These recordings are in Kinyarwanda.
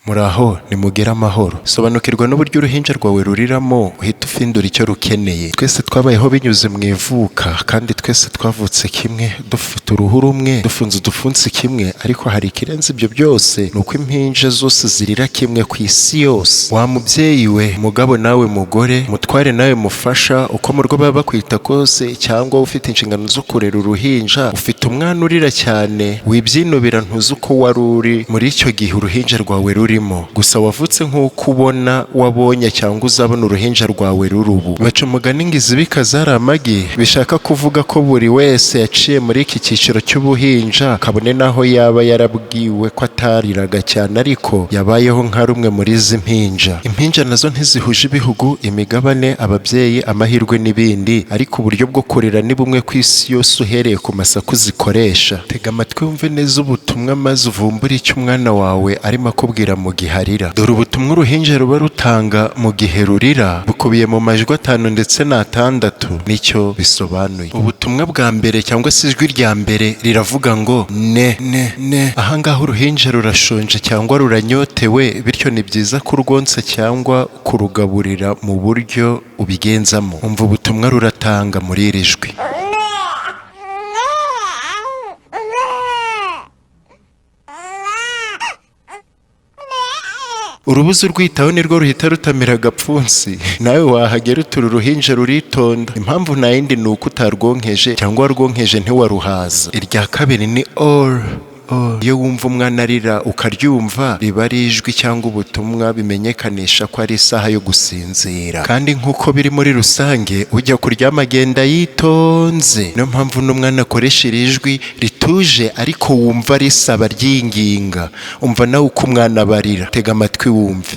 Muraho nimugire amahoro. Sobanukirwa n'uburyo uruhinja rwawe ruriramo uhita ufindura icyo rukeneye. Twese twabayeho binyuze mu ivuka, kandi twese twavutse kimwe, dufite uruhu rumwe, dufunze udupfunsi kimwe, ariko hari ikirenze ibyo byose, ni uko impinja zose zirira kimwe ku isi yose. Wa mubyeyi we, mugabo nawe mugore, mutware nawe mufasha, uko mu rugo baba bakwita kose, cyangwa ufite inshingano zo kurera uruhinja, ufite umwana urira cyane, wibyinubira ntuzi uko wari uri muri icyo gihe uruhinja rwawe rurimo. Gusa wavutse nk'uko ubona wabonye cyangwa uzabona uruhinja rwawe rurubu. Baca umugani ngo izibika zari amagi, bishaka kuvuga ko buri wese yaciye muri iki cyiciro cy'ubuhinja, kabone naho yaba yarabwiwe ko atariraga cyane, ariko yabayeho nka rumwe muri izi mpinja. Impinja nazo ntizihuje ibihugu, imigabane, ababyeyi, amahirwe n'ibindi, ariko uburyo bwo kurera ni bumwe ku isi yose uhereye ku masaku zikoresha. Tega amatwi wumve neza ubutumwa maze uvumbure icyo umwana wawe arimo akubwira mu gihe arira. Dore ubutumwa uruhinja ruba rutanga mu gihe rurira bukubiye mu majwi 5 ndetse n'6 nicyo bisobanuye. Ubutumwa bwa mbere cyangwa se ijwi rya mbere riravuga ngo ne. Ahangaha uruhinja rurashonje cyangwa ruranyotewe, bityo ni byiza kurwonsa cyangwa kurugaburira mu buryo ubigenzamo. Umva ubutumwa ruratanga muri iri jwi. Urubuze urwitaho nirwo ruhita rutamira agapfunsi, nawe wahagera utura uruhinja ruritonda. Impamvu nta yindi ni uko utarwonkeje cyangwa warwonkeje ntiwaruhaza. Irya kabiri ni all. Iyo wumva umwana arira ukaryumva, riba ari ijwi cyangwa ubutumwa bimenyekanisha ko ari isaha yo gusinzira, kandi nk'uko biri muri rusange ujya kuryama agenda yitonze. Niyo mpamvu n'umwana akoresha iri jwi rituje ariko wumva risaba ryinginga. Umva nawe uko umwana barira, tega amatwi wumve.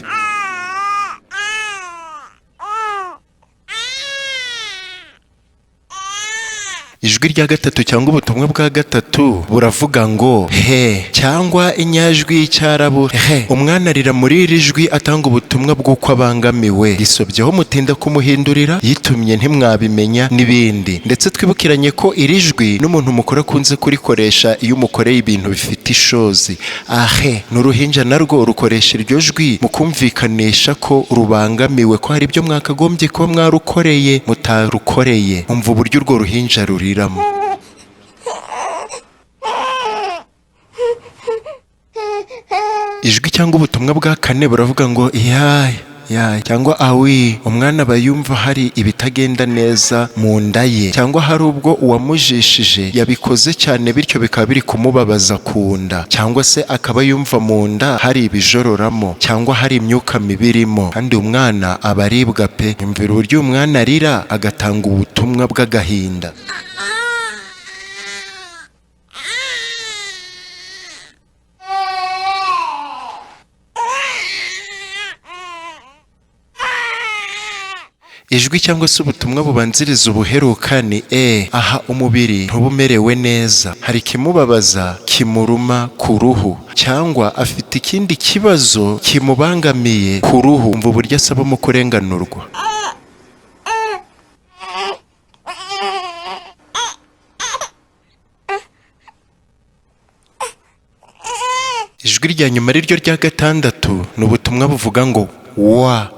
Ijwi rya gatatu cyangwa ubutumwa bwa gatatu buravuga ngo he, cyangwa inyajwi y'icyarabu he. Umwana arira muri iri jwi atanga ubutumwa bw'uko abangamiwe, gisobyeho mutinda kumuhindurira, yitumye ntimwabimenya n'ibindi. Ndetse twibukiranye ko iri jwi n'umuntu mukuru akunze kurikoresha iyo umukoreye ibintu bifite ishozi. Ahe, n'uruhinja narwo rukoresha iryo jwi mu kumvikanisha ko rubangamiwe, ko hari ibyo mwakagombye kuba mwarukoreye mutarukoreye. Umva uburyo urwo ruhinja ruri. Ijwi cyangwa ubutumwa bwa kane buravuga ngo yayi cyangwa awi. Umwana aba yumva hari ibitagenda neza mu nda ye, cyangwa hari ubwo uwamujishije yabikoze cyane bityo bikaba biri kumubabaza ku nda, cyangwa se akaba yumva mu nda hari ibijororamo cyangwa hari imyuka mibi irimo, kandi umwana aba aribwa pe. Yumvira uburyo umwana arira agatanga ubutumwa bw'agahinda. Ijwi cyangwa se ubutumwa bubanziriza ubuheruka ni aha umubiri ntuba umerewe neza, hari ikimubabaza, kimuruma ku ruhu, cyangwa afite ikindi kibazo kimubangamiye ku ruhu. Umva uburyo asabamo kurenganurwa. Ijwi rya nyuma ari ryo rya gatandatu ni ubutumwa buvuga ngo wa.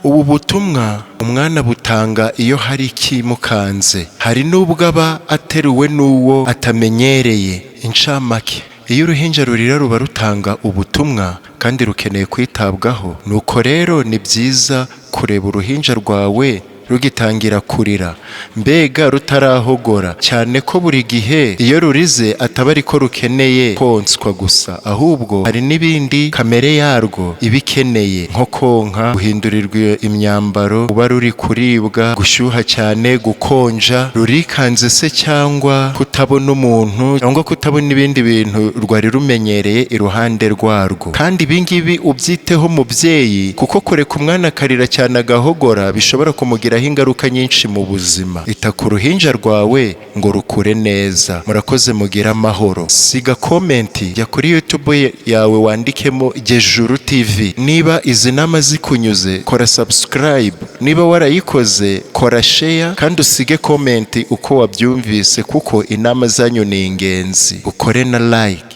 Ubu butumwa umwana butanga iyo hari ikimukanze, hari n'ubwo aba ateruwe n'uwo atamenyereye. Incamake, iyo uruhinja rurira ruba rutanga ubutumwa kandi rukeneye kwitabwaho. Nuko rero ni byiza kureba uruhinja rwawe rugitangira kurira, mbega rutarahogora cyane, ko buri gihe iyo rurize ataba ariko rukeneye konswa gusa, ahubwo hari n'ibindi kamere yarwo ibikeneye, nko konka, guhindurirwa imyambaro, kuba ruri kuribwa, gushyuha cyane, gukonja, rurikanze se, cyangwa kutabona umuntu, cyangwa kutabona ibindi bintu rwari rumenyereye iruhande rwarwo. Kandi ibingibi ubyiteho mubyeyi, kuko kureka umwana akarira cyane agahogora bishobora kumugiraho ingaruka nyinshi mu buzima. Ita ku ruhinja rwawe ngo rukure neza. Murakoze, mugire amahoro. Siga komenti, jya kuri YouTube yawe wandikemo Jejuru TV. Niba izi nama zikunyuze, kora subscribe. Niba warayikoze, kora share kandi usige komenti uko wabyumvise, kuko inama zanyu ni ingenzi. Ukore na like.